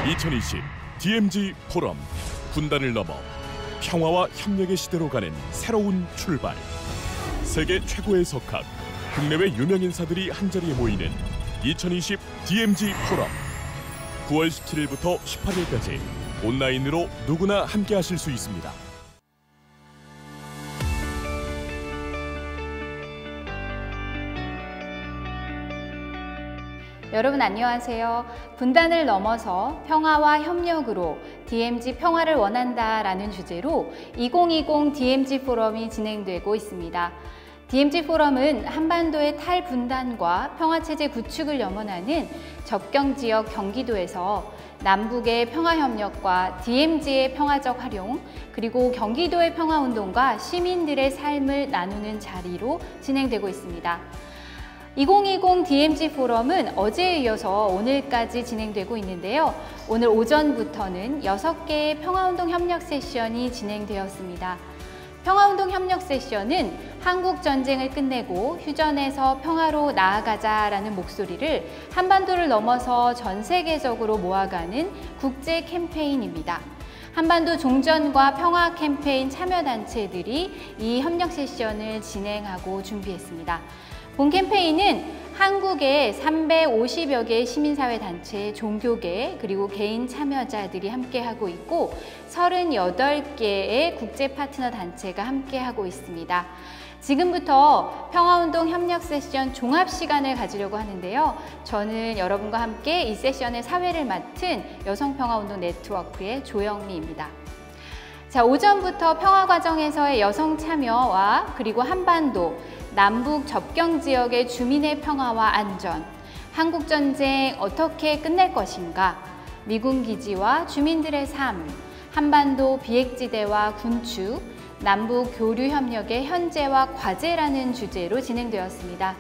2020 DMZ 포럼 분단을 넘어 평화와 협력의 시대로 가는 새로운 출발. 세계 최고의 석학, 국내외 유명 인사들이 한자리에 모이는 2020 DMZ 포럼. 9월 17일부터 18일까지 온라인으로 누구나 함께하실 수 있습니다. 여러분 안녕하세요. 분단을 넘어서 평화와 협력으로 DMZ 평화를 원한다라는 주제로 2020 DMZ 포럼이 진행되고 있습니다. DMZ 포럼은 한반도의 탈분단과 평화체제 구축을 염원하는 접경지역 경기도에서 남북의 평화협력과 DMZ의 평화적 활용, 그리고 경기도의 평화운동과 시민들의 삶을 나누는 자리로 진행되고 있습니다. 2020 DMZ 포럼은 어제에 이어서 오늘까지 진행되고 있는데요. 오늘 오전부터는 6개의 평화운동 협력 세션이 진행되었습니다. 평화운동 협력 세션은 한국 전쟁을 끝내고 휴전에서 평화로 나아가자라는 목소리를 한반도를 넘어서 전 세계적으로 모아가는 국제 캠페인입니다. 한반도 종전과 평화 캠페인 참여단체들이 이 협력 세션을 진행하고 준비했습니다. 본 캠페인은 한국의 350여 개의 시민사회 단체, 종교계, 그리고 개인 참여자들이 함께하고 있고 38개의 국제 파트너 단체가 함께하고 있습니다. 지금부터 평화운동 협력 세션 종합 시간을 가지려고 하는데요. 저는 여러분과 함께 이 세션의 사회를 맡은 여성평화운동 네트워크의 조영미입니다. 자, 오전부터 평화과정에서의 여성 참여와 그리고 한반도, 남북 접경 지역의 주민의 평화와 안전, 한국전쟁 어떻게 끝낼 것인가, 미군 기지와 주민들의 삶, 한반도 비핵지대와 군축, 남북 교류 협력의 현재와 과제라는 주제로 진행되었습니다.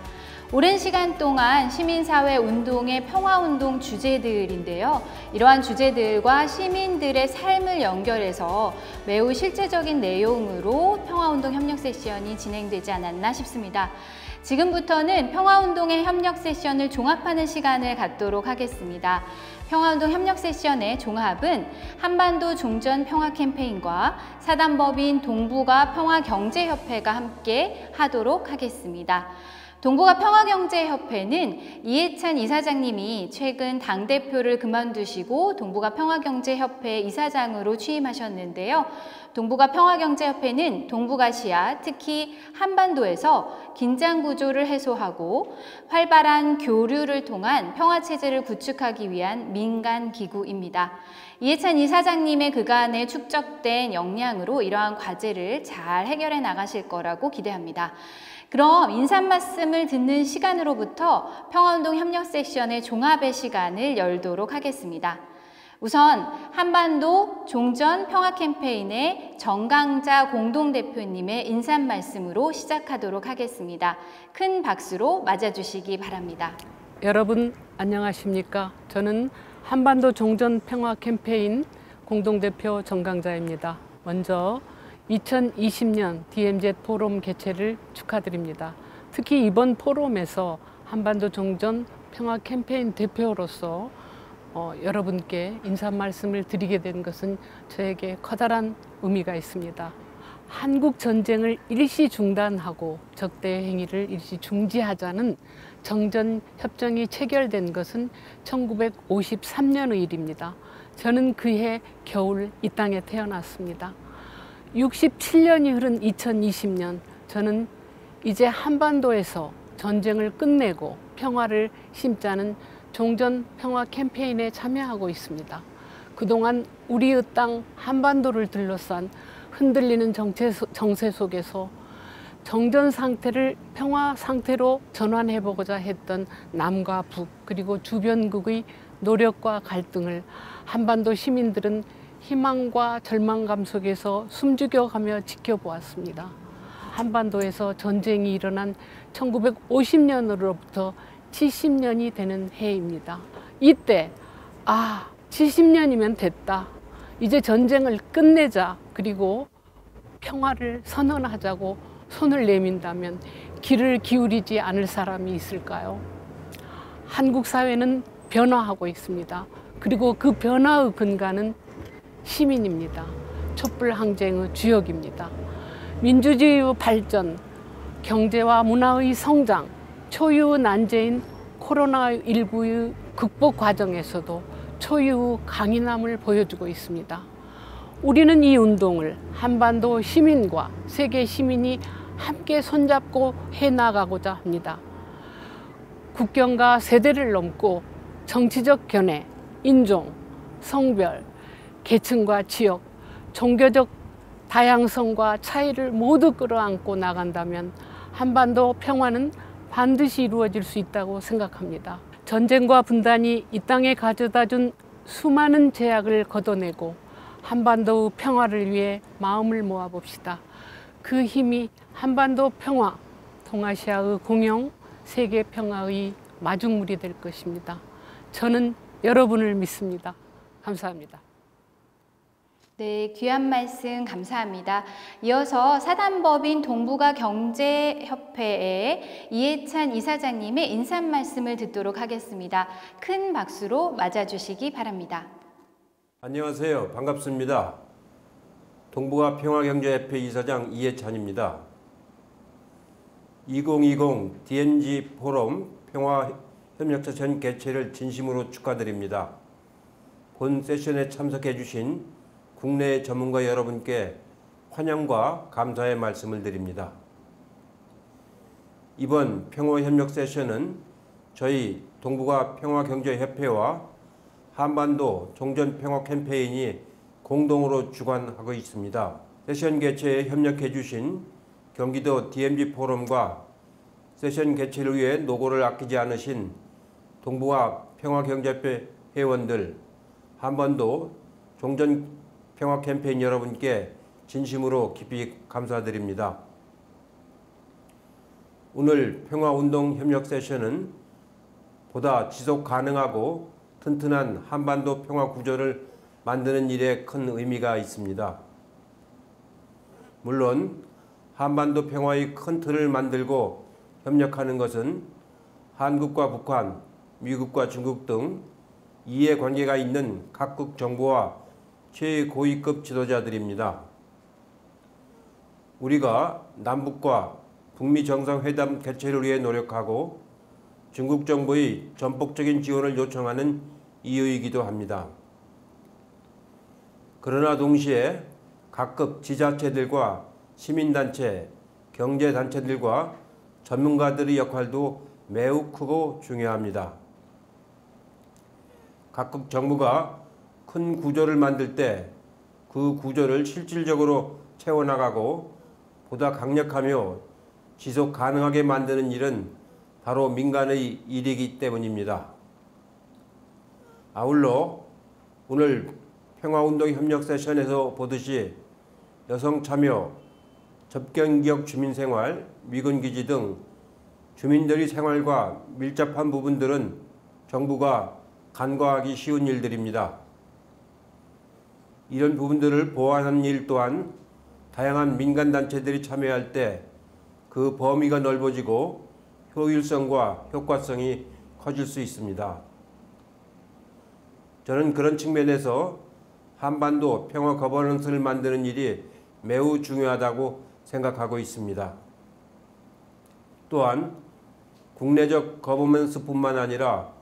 오랜 시간 동안 시민사회 운동의 평화운동 주제들인데요. 이러한 주제들과 시민들의 삶을 연결해서 매우 실제적인 내용으로 평화운동 협력 세션이 진행되지 않았나 싶습니다. 지금부터는 평화운동의 협력 세션을 종합하는 시간을 갖도록 하겠습니다. 평화운동 협력 세션의 종합은 한반도 종전 평화 캠페인과 사단법인 동북아 평화경제협회가 함께 하도록 하겠습니다. 동북아 평화경제협회는 이해찬 이사장님이 최근 당대표를 그만두시고 동북아 평화경제협회 이사장으로 취임하셨는데요. 동북아 평화경제협회는 동북아시아, 특히 한반도에서 긴장 구조를 해소하고 활발한 교류를 통한 평화체제를 구축하기 위한 민간 기구입니다. 이해찬 이사장님의 그간에 축적된 역량으로 이러한 과제를 잘 해결해 나가실 거라고 기대합니다. 그럼 인사 말씀을 듣는 시간으로부터 평화운동 협력 세션의 종합의 시간을 열도록 하겠습니다. 우선 한반도 종전 평화 캠페인의 정강자 공동대표님의 인사 말씀으로 시작하도록 하겠습니다. 큰 박수로 맞아주시기 바랍니다. 여러분 안녕하십니까? 저는 한반도 종전 평화 캠페인 공동대표 정강자입니다. 먼저 2020년 DMZ 포럼 개최를 축하드립니다. 특히 이번 포럼에서 한반도 종전 평화 캠페인 대표로서 여러분께 인사 말씀을 드리게 된 것은 저에게 커다란 의미가 있습니다. 한국 전쟁을 일시 중단하고 적대 행위를 일시 중지하자는 정전 협정이 체결된 것은 1953년의 일입니다. 저는 그해 겨울 이 땅에 태어났습니다. 67년이 흐른 2020년, 저는 이제 한반도에서 전쟁을 끝내고 평화를 심자는 종전 평화 캠페인에 참여하고 있습니다. 그동안 우리의 땅 한반도를 둘러싼 흔들리는 정세 속에서 정전 상태를 평화 상태로 전환해보고자 했던 남과 북, 그리고 주변국의 노력과 갈등을 한반도 시민들은 희망과 절망감 속에서 숨죽여가며 지켜보았습니다. 한반도에서 전쟁이 일어난 1950년으로부터 70년이 되는 해입니다. 이때 70년이면 됐다. 이제 전쟁을 끝내자. 그리고 평화를 선언하자고 손을 내민다면 귀를 기울이지 않을 사람이 있을까요? 한국 사회는 변화하고 있습니다. 그리고 그 변화의 근간은 시민입니다. 촛불 항쟁의 주역입니다. 민주주의의 발전, 경제와 문화의 성장, 초유의 난제인 코로나19의 극복 과정에서도 초유의 강인함을 보여주고 있습니다. 우리는 이 운동을 한반도 시민과 세계 시민이 함께 손잡고 해나가고자 합니다. 국경과 세대를 넘고 정치적 견해, 인종, 성별, 계층과 지역, 종교적 다양성과 차이를 모두 끌어안고 나간다면 한반도 평화는 반드시 이루어질 수 있다고 생각합니다. 전쟁과 분단이 이 땅에 가져다준 수많은 제약을 걷어내고 한반도의 평화를 위해 마음을 모아봅시다. 그 힘이 한반도 평화, 동아시아의 공영, 세계 평화의 마중물이 될 것입니다. 저는 여러분을 믿습니다. 감사합니다. 네, 귀한 말씀 감사합니다. 이어서 사단법인 동북아 경제협회의 이해찬 이사장님의 인사 말씀을 듣도록 하겠습니다. 큰 박수로 맞아주시기 바랍니다. 안녕하세요. 반갑습니다. 동북아 평화경제협회 이사장 이해찬입니다. 2020 DMZ 포럼 평화협력세션 개최를 진심으로 축하드립니다. 본 세션에 참석해 주신 국내 전문가 여러분께 환영과 감사의 말씀을 드립니다. 이번 평화협력 세션은 저희 동북아 평화경제협회와 한반도 종전평화 캠페인이 공동으로 주관하고 있습니다. 세션 개최에 협력해 주신 경기도 DMZ 포럼과 세션 개최를 위해 노고를 아끼지 않으신 동북아 평화경제협회 회원들, 한반도 종전평화 캠페인 여러분께 진심으로 깊이 감사드립니다. 오늘 평화운동 협력 세션은 보다 지속 가능하고 튼튼한 한반도 평화 구조를 만드는 일에 큰 의미가 있습니다. 물론 한반도 평화의 큰 틀을 만들고 협력하는 것은 한국과 북한, 미국과 중국 등 이해관계가 있는 각국 정부와 최고위급 지도자들입니다. 우리가 남북과 북미 정상회담 개최를 위해 노력하고 중국 정부의 전폭적인 지원을 요청하는 이유이기도 합니다. 그러나 동시에 각급 지자체들과 시민단체, 경제단체들과 전문가들의 역할도 매우 크고 중요합니다. 각국 정부가 큰 구조를 만들 때 그 구조를 실질적으로 채워나가고 보다 강력하며 지속 가능하게 만드는 일은 바로 민간의 일이기 때문입니다. 아울러 오늘 평화운동 협력 세션에서 보듯이 여성 참여, 접경지역 주민생활, 미군기지 등 주민들의 생활과 밀접한 부분들은 정부가 간과하기 쉬운 일들입니다. 이런 부분들을 보완하는 일 또한 다양한 민간단체들이 참여할 때 그 범위가 넓어지고 효율성과 효과성이 커질 수 있습니다. 저는 그런 측면에서 한반도 평화 거버넌스를 만드는 일이 매우 중요하다고 생각하고 있습니다. 또한 국내적 거버넌스뿐만 아니라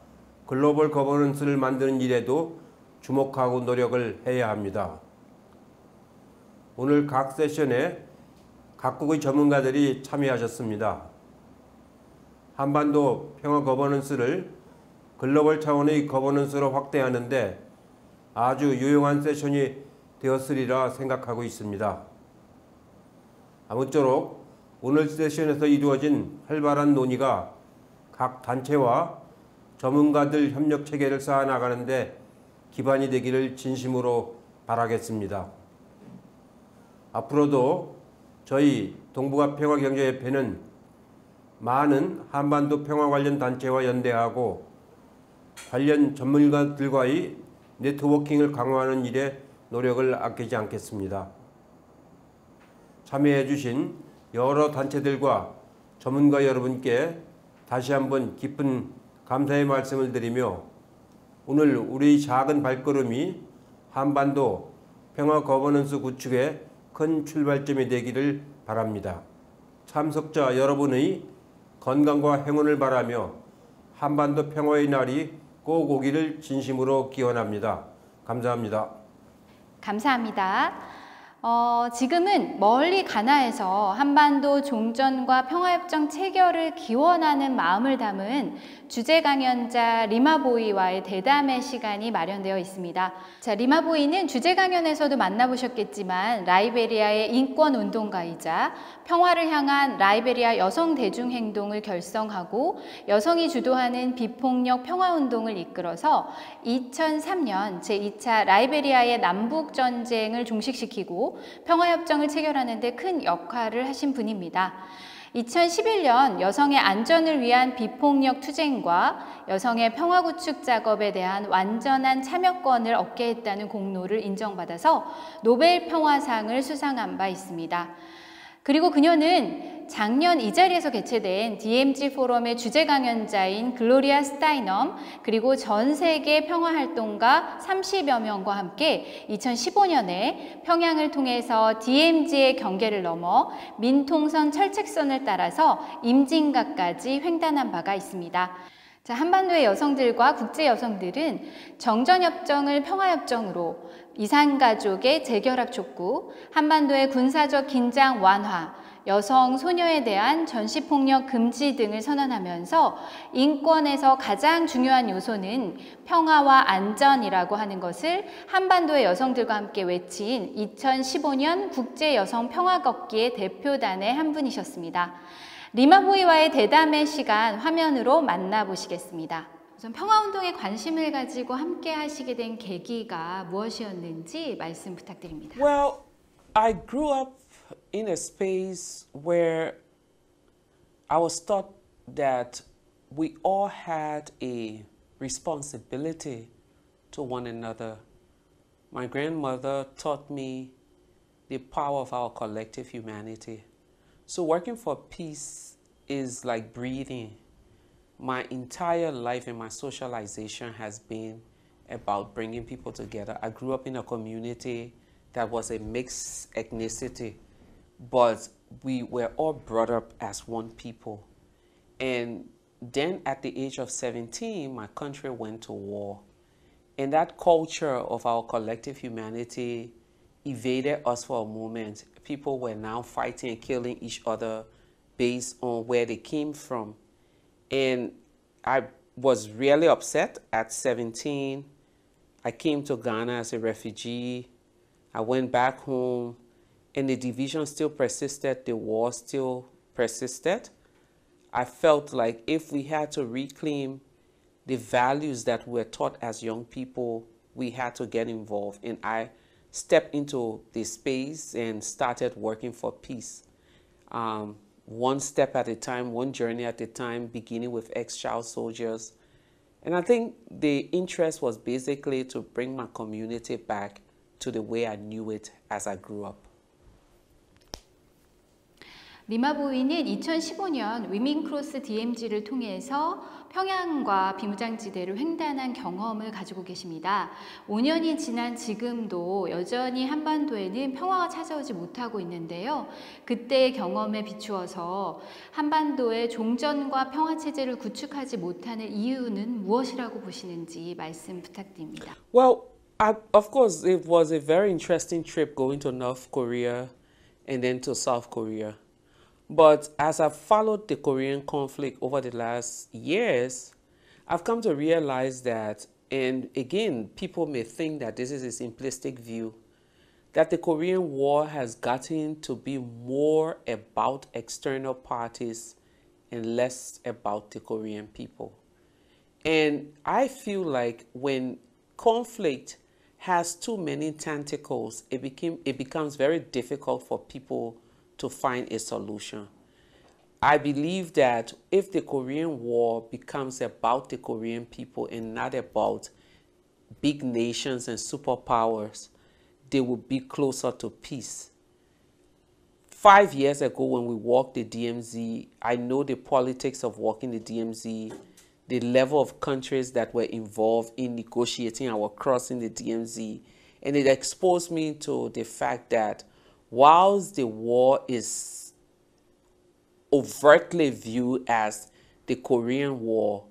글로벌 거버넌스를 만드는 일에도 주목하고 노력을 해야 합니다. 오늘 각 세션에 각국의 전문가들이 참여하셨습니다. 한반도 평화 거버넌스를 글로벌 차원의 거버넌스로 확대하는 데 아주 유용한 세션이 되었으리라 생각하고 있습니다. 아무쪼록 오늘 세션에서 이루어진 활발한 논의가 각 단체와 전문가들 협력 체계를 쌓아나가는 데 기반이 되기를 진심으로 바라겠습니다. 앞으로도 저희 동북아 평화경제협회는 많은 한반도 평화 관련 단체와 연대하고 관련 전문가들과의 네트워킹을 강화하는 일에 노력을 아끼지 않겠습니다. 참여해 주신 여러 단체들과 전문가 여러분께 다시 한번 깊은 감사의 말씀을 드리며 오늘 우리 작은 발걸음이 한반도 평화 거버넌스 구축에 큰 출발점이 되기를 바랍니다. 참석자 여러분의 건강과 행운을 바라며 한반도 평화의 날이 꼭 오기를 진심으로 기원합니다. 감사합니다. 감사합니다. 지금은 멀리 가나에서 한반도 종전과 평화협정 체결을 기원하는 마음을 담은 주제 강연자 리마보이와의 대담의 시간이 마련되어 있습니다. 자, 리마보이는 주제 강연에서도 만나보셨겠지만 라이베리아의 인권운동가이자 평화를 향한 라이베리아 여성 대중행동을 결성하고 여성이 주도하는 비폭력 평화운동을 이끌어서 2003년 제2차 라이베리아의 남북전쟁을 종식시키고 평화협정을 체결하는 데 큰 역할을 하신 분입니다. 2011년 여성의 안전을 위한 비폭력 투쟁과 여성의 평화구축 작업에 대한 완전한 참여권을 얻게 했다는 공로를 인정받아서 노벨 평화상을 수상한 바 있습니다. 그리고 그녀는 작년 이 자리에서 개최된 DMZ 포럼의 주제 강연자인 글로리아 스타이넘 그리고 전 세계 평화활동가 30여 명과 함께 2015년에 평양을 통해서 DMZ의 경계를 넘어 민통선 철책선을 따라서 임진각까지 횡단한 바가 있습니다. 자, 한반도의 여성들과 국제 여성들은 정전협정을 평화협정으로, 이산가족의 재결합 촉구, 한반도의 군사적 긴장 완화, 여성, 소녀에 대한 전시폭력 금지 등을 선언하면서 인권에서 가장 중요한 요소는 평화와 안전이라고 하는 것을 한반도의 여성들과 함께 외친 2015년 국제여성평화걷기의 대표단의 한 분이셨습니다. 리마보이와의 대담의 시간 화면으로 만나보시겠습니다. 우선 평화운동에 관심을 가지고 함께 하시게 된 계기가 무엇이었는지 말씀 부탁드립니다. Well, I grew up in a space where I was taught that we all had a responsibility to one another. My grandmother taught me the power of our collective humanity. So working for peace is like breathing. My entire life and my socialization has been about bringing people together. I grew up in a community that was a mixed ethnicity, but we were all brought up as one people. And then at the age of 17, my country went to war. And that culture of our collective humanity evaded us for a moment. People were now fighting and killing each other based on where they came from. And I was really upset at 17. I came to Ghana as a refugee. I went back home, and the division still persisted, the war still persisted. I felt like if we had to reclaim the values that were taught as young people, we had to get involved. And I stepped into the space and started working for peace. One step at a time, one journey at a time, beginning with ex-child soldiers. And I think the interest was basically to bring my community back to the way I knew it as I grew up. 리마보이는 2015년 위민크로스 DMZ를 통해서 평양과 비무장지대를 횡단한 경험을 가지고 계십니다. 5년이 지난 지금도 여전히 한반도에는 평화가 찾아오지 못하고 있는데요. 그때의 경험에 비추어서 한반도의 종전과 평화체제를 구축하지 못하는 이유는 무엇이라고 보시는지 말씀 부탁드립니다. Well, of course, it was a very interesting trip going to North Korea and then to South Korea. But as I've followed the Korean conflict over the last years, I've come to realize that, and again, people may think that this is a simplistic view, that the Korean War has gotten to be more about external parties and less about the Korean people. And I feel like when conflict has too many tentacles, it becomes very difficult for people to find a solution. I believe that if the Korean War becomes about the Korean people and not about big nations and superpowers, they will be closer to peace. 5 years ago when we walked the DMZ, I know the politics of walking the DMZ the level of countries that were involved in negotiating our crossing the DMZ. And it exposed me to the fact that whilst the war is overtly viewed as the Korean War,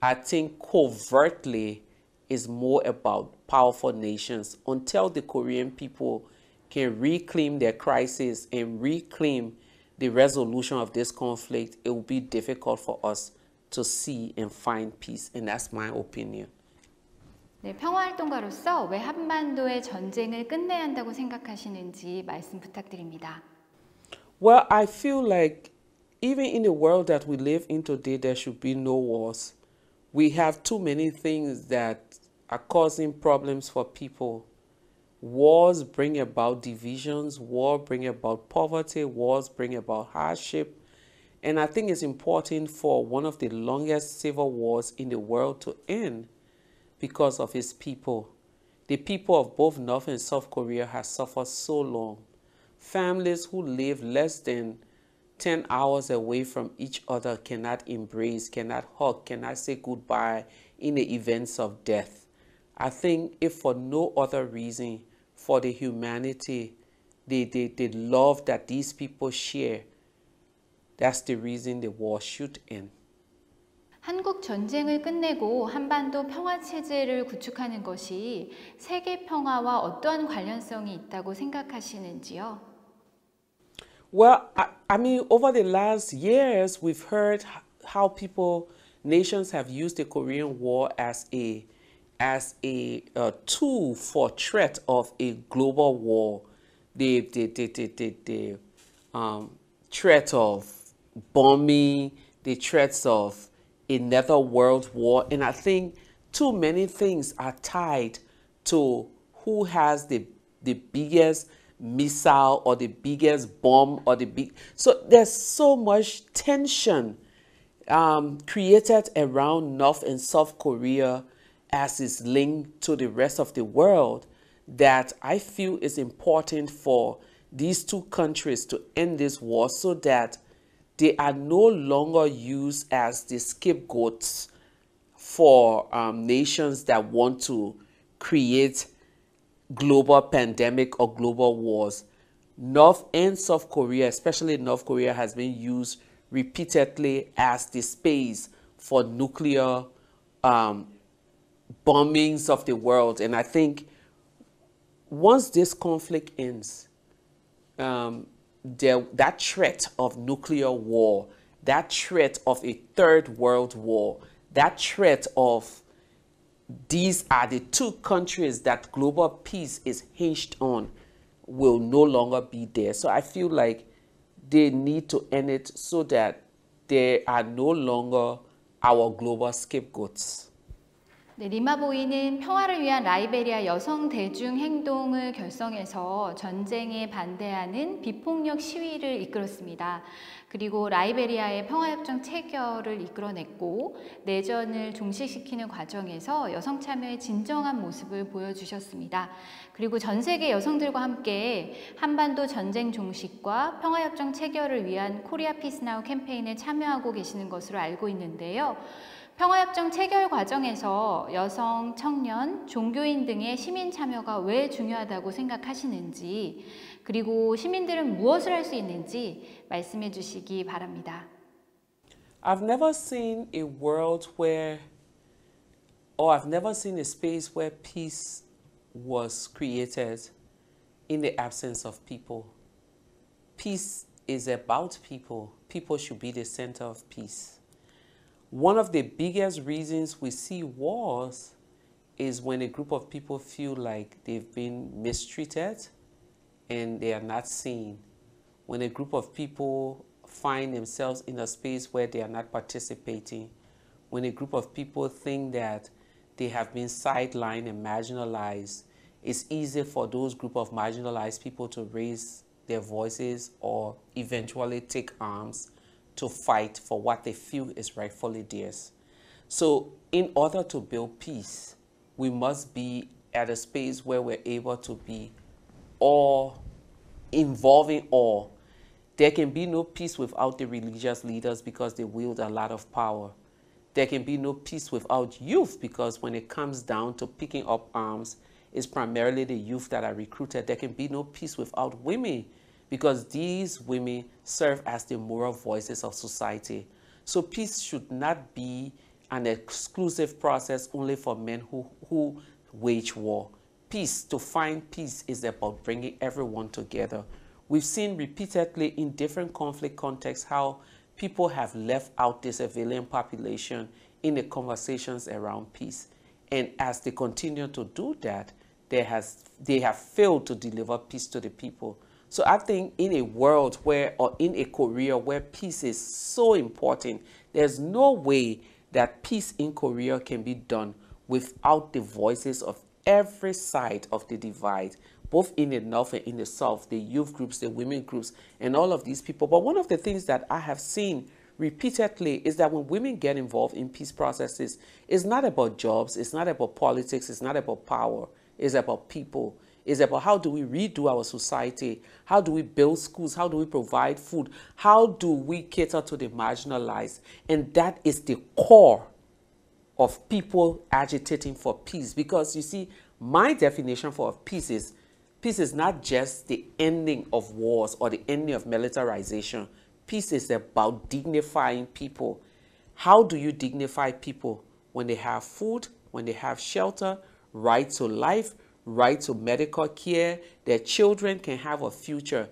I think covertly is more about powerful nations. Until the Korean people can reclaim their crisis and reclaim the resolution of this conflict, it will be difficult for us to see and find peace. And that's my opinion. 네, 평화활동가로서 왜 한반도의 전쟁을 끝내야 한다고 생각하시는지 말씀 부탁드립니다. Well, I feel like even in the world that we live in today, there should be no wars. We have too many things that are causing problems for people. Wars bring about divisions, wars bring about poverty, wars bring about hardship. And I think it's important for one of the longest civil wars in the world to end because of its people. The people of both North and South Korea have suffered so long. Families who live less than 10 hours away from each other cannot embrace, cannot hug, cannot say goodbye in the events of death. I think if for no other reason, for the humanity, the love that these people share, that's the reason the war should end. 한국 전쟁을 끝내고 한반도 평화 체제를 구축하는 것이 세계 평화와 어떠한 관련성이 있다고 생각하시는지요? Well, I mean, over the last years, we've heard how nations have used the Korean War as a tool for threat of a global war. The threat of bombing, the threats of another world war. And I think too many things are tied to who has the biggest missile or the biggest bomb or so there's so much tension created around North and South Korea as is linked to the rest of the world that I feel is important for these two countries to end this war so that they are no longer used as the scapegoats for nations that want to create global pandemic or global wars. North and South Korea, especially North Korea, has been used repeatedly as the space for nuclear bombings of the world. And I think once this conflict ends, that threat of nuclear war, that threat of a third world war, that threat of these are the two countries that global peace is hinged on will no longer be there. So I feel like they need to end it so that they are no longer our global scapegoats. 네, 리마보이는 평화를 위한 라이베리아 여성 대중 행동을 결성해서 전쟁에 반대하는 비폭력 시위를 이끌었습니다. 그리고 라이베리아의 평화협정 체결을 이끌어냈고 내전을 종식시키는 과정에서 여성 참여의 진정한 모습을 보여주셨습니다. 그리고 전 세계 여성들과 함께 한반도 전쟁 종식과 평화협정 체결을 위한 코리아 피스 나우 캠페인에 참여하고 계시는 것으로 알고 있는데요. 평화협정 체결 과정에서 여성, 청년, 종교인 등의 시민 참여가 왜 중요하다고 생각하시는지 그리고 시민들은 무엇을 할 수 있는지 말씀해 주시기 바랍니다. I've never seen a world where, or I've never seen a space where peace was created in the absence of people. Peace is about people. People should be the center of peace. One of the biggest reasons we see wars is when a group of people feel like they've been mistreated and they are not seen. When a group of people find themselves in a space where they are not participating. When a group of people think that they have been sidelined and marginalized, it's easy for those group of marginalized people to raise their voices or eventually take arms to fight for what they feel is rightfully theirs. So in order to build peace, we must be at a space where we're able to be all, involving all. There can be no peace without the religious leaders because they wield a lot of power. there can be no peace without youth, because when it comes down to picking up arms, it's primarily the youth that are recruited. There can be no peace without women, because these women serve as the moral voices of society. So peace should not be an exclusive process only for men who wage war. Peace, to find peace, is about bringing everyone together. We've seen repeatedly in different conflict contexts how people have left out the civilian population in the conversations around peace. And as they continue to do that, they have failed to deliver peace to the people. So I think in a world where, or in a Korea where peace is so important, there's no way that peace in Korea can be done without the voices of every side of the divide, both in the North and in the South, the youth groups, the women groups, and all of these people. But one of the things that I have seen repeatedly is that when women get involved in peace processes, it's not about jobs, it's not about politics, it's not about power, it's about people. It's about how do we redo our society, how do we build schools, how do we provide food, how do we cater to the marginalized. And that is the core of people agitating for peace. Because you see, my definition for peace is not just the ending of wars or the ending of militarization. Peace is about dignifying people. How do you dignify people? When they have food, when they have shelter, right to life, right to medical care, their children can have a future.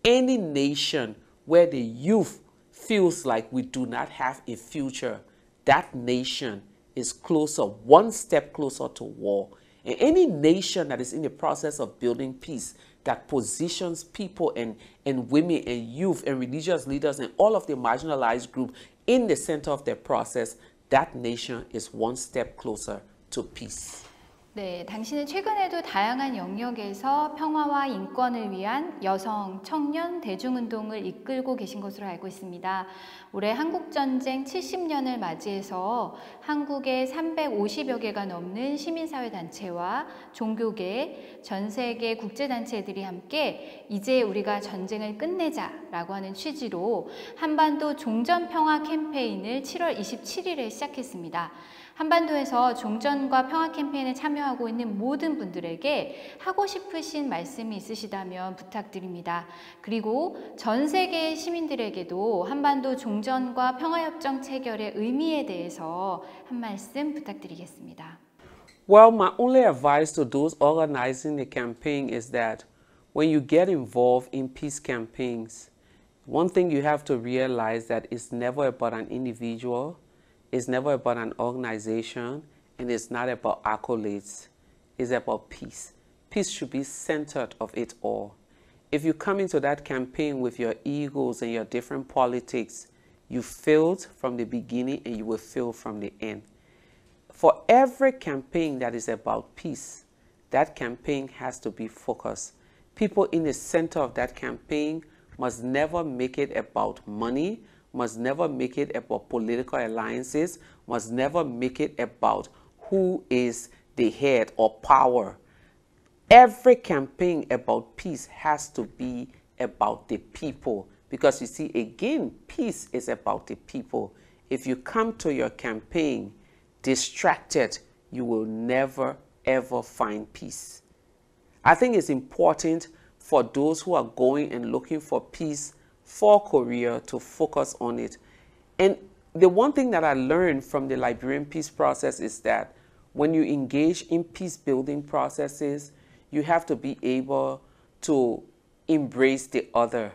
Any nation where the youth feels like we do not have a future, that nation is closer, one step closer to war. And any nation that is in the process of building peace, that positions people and women and youth and religious leaders and all of the marginalized group in the center of their process, that nation is one step closer to peace. 네, 당신은 최근에도 다양한 영역에서 평화와 인권을 위한 여성, 청년, 대중운동을 이끌고 계신 것으로 알고 있습니다. 올해 한국전쟁 70년을 맞이해서 한국의 350여 개가 넘는 시민사회단체와 종교계, 전 세계 국제단체들이 함께 이제 우리가 전쟁을 끝내자라고 하는 취지로 한반도 종전평화 캠페인을 7월 27일에 시작했습니다. 한반도에서 종전과 평화 캠페인에 참여하고 있는 모든 분들에게 하고 싶으신 말씀이 있으시다면 부탁드립니다. 그리고 전 세계 시민들에게도 한반도 종전과 평화협정 체결의 의미에 대해서 한 말씀 부탁드리겠습니다. Well, my only advice to those organizing the campaign is that when you get involved in peace campaigns, one thing you have to realize that it's never about an individual. It's never about an organization, and it's not about accolades. It's about peace. Peace should be centered of it all. If you come into that campaign with your egos and your different politics, you failed from the beginning and you will fail from the end. For every campaign that is about peace, that campaign has to be focused. People in the center of that campaign must never make it about money, must never make it about political alliances, must never make it about who is the head or power. Every campaign about peace has to be about the people. Because you see, again, peace is about the people. If you come to your campaign distracted, you will never, ever find peace. I think it's important for those who are going and looking for peace for Korea to focus on it. And the one thing that I learned from the Liberian peace process is that when you engage in peace building processes, you have to be able to embrace the other.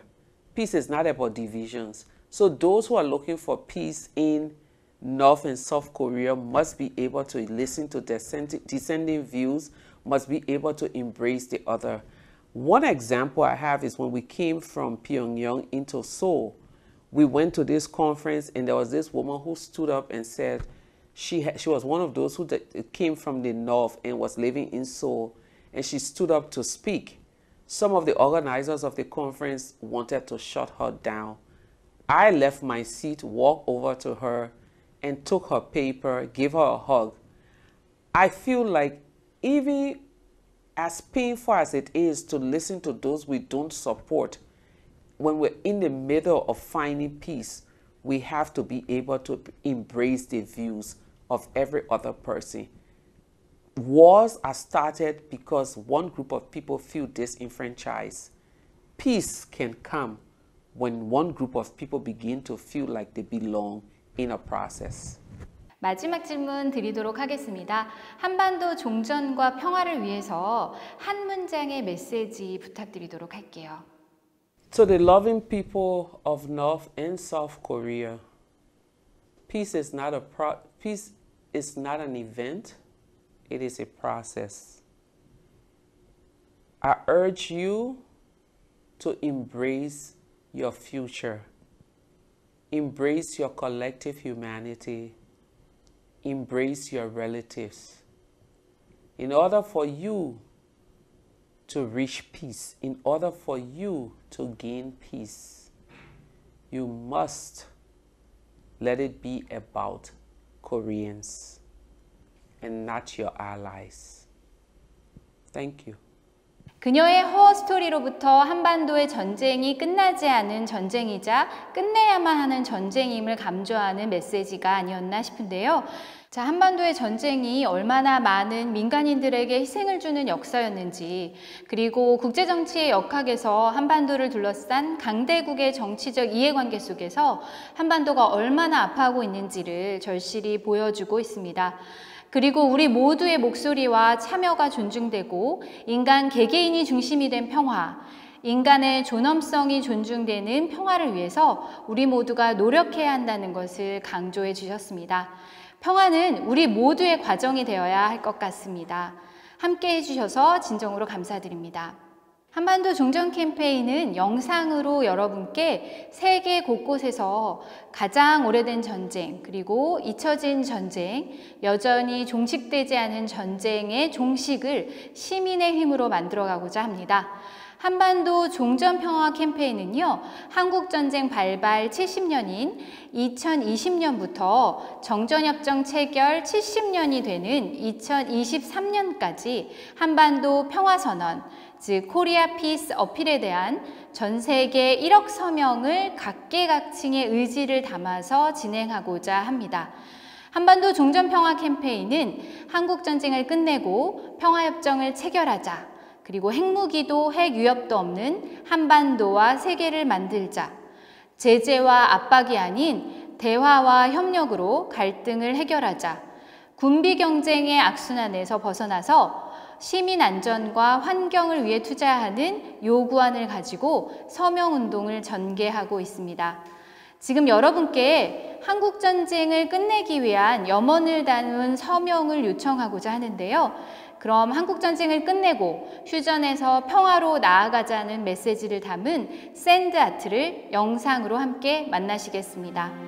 Peace is not about divisions. So those who are looking for peace in North and South Korea must be able to listen to dissenting views, must be able to embrace the other. One example I have is when we came from Pyongyang into Seoul. We went to this conference and there was this woman who stood up and said she was one of those who came from the North and was living in Seoul, and she stood up to speak. Some of the organizers of the conference wanted to shut her down. I left my seat, walked over to her and took her paper, gave her a hug. I feel like even as painful as it is to listen to those we don't support, when we're in the middle of finding peace, we have to be able to embrace the views of every other person. Wars are started because one group of people feel disenfranchised. Peace can come when one group of people begin to feel like they belong in a process. 마지막 질문 드리도록 하겠습니다. 한반도 종전과 평화를 위해서 한 문장의 메시지 부탁드리도록 할게요. To the loving people of North and South Korea, peace is not an event, it is a process. I urge you to embrace your future, embrace your collective humanity, embrace your relatives. In order for you to reach peace, in order for you to gain peace, you must let it be about Koreans and not your allies. Thank you. 그녀의 허스토리로부터 한반도의 전쟁이 끝나지 않은 전쟁이자 끝내야만 하는 전쟁임을 강조하는 메시지가 아니었나 싶은데요. 자, 한반도의 전쟁이 얼마나 많은 민간인들에게 희생을 주는 역사였는지, 그리고 국제정치의 역학에서 한반도를 둘러싼 강대국의 정치적 이해관계 속에서 한반도가 얼마나 아파하고 있는지를 절실히 보여주고 있습니다. 그리고 우리 모두의 목소리와 참여가 존중되고 인간 개개인이 중심이 된 평화, 인간의 존엄성이 존중되는 평화를 위해서 우리 모두가 노력해야 한다는 것을 강조해 주셨습니다. 평화는 우리 모두의 과정이 되어야 할 것 같습니다. 함께 해주셔서 진정으로 감사드립니다. 한반도 종전 캠페인은 영상으로 여러분께 세계 곳곳에서 가장 오래된 전쟁, 그리고 잊혀진 전쟁, 여전히 종식되지 않은 전쟁의 종식을 시민의 힘으로 만들어가고자 합니다. 한반도 종전평화 캠페인은요, 한국전쟁 발발 70년인 2020년부터 정전협정 체결 70년이 되는 2023년까지 한반도 평화선언, 즉 코리아 피스 어필에 대한 전 세계 1억 서명을 각계각층의 의지를 담아서 진행하고자 합니다. 한반도 종전평화 캠페인은 한국전쟁을 끝내고 평화협정을 체결하자, 그리고 핵무기도 핵위협도 없는 한반도와 세계를 만들자, 제재와 압박이 아닌 대화와 협력으로 갈등을 해결하자, 군비 경쟁의 악순환에서 벗어나서 시민 안전과 환경을 위해 투자하는 요구안을 가지고 서명운동을 전개하고 있습니다. 지금 여러분께 한국전쟁을 끝내기 위한 염원을 담은 서명을 요청하고자 하는데요. 그럼 한국전쟁을 끝내고 휴전에서 평화로 나아가자는 메시지를 담은 샌드 아트를 영상으로 함께 만나시겠습니다.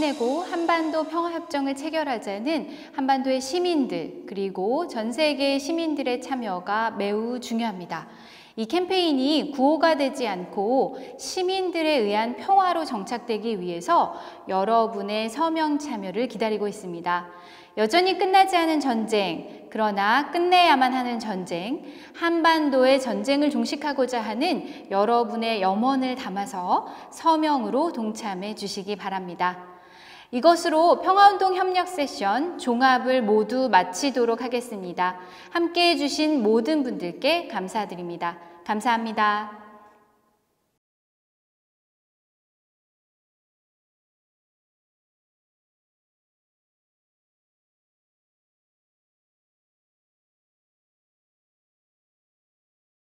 해내고 한반도 평화협정을 체결하자는 한반도의 시민들 그리고 전 세계 시민들의 참여가 매우 중요합니다. 이 캠페인이 구호가 되지 않고 시민들에 의한 평화로 정착되기 위해서 여러분의 서명 참여를 기다리고 있습니다. 여전히 끝나지 않은 전쟁, 그러나 끝내야만 하는 전쟁, 한반도의 전쟁을 종식하고자 하는 여러분의 염원을 담아서 서명으로 동참해 주시기 바랍니다. 이것으로 평화운동 협력 세션 종합을 모두 마치도록 하겠습니다. 함께해 주신 모든 분들께 감사드립니다. 감사합니다.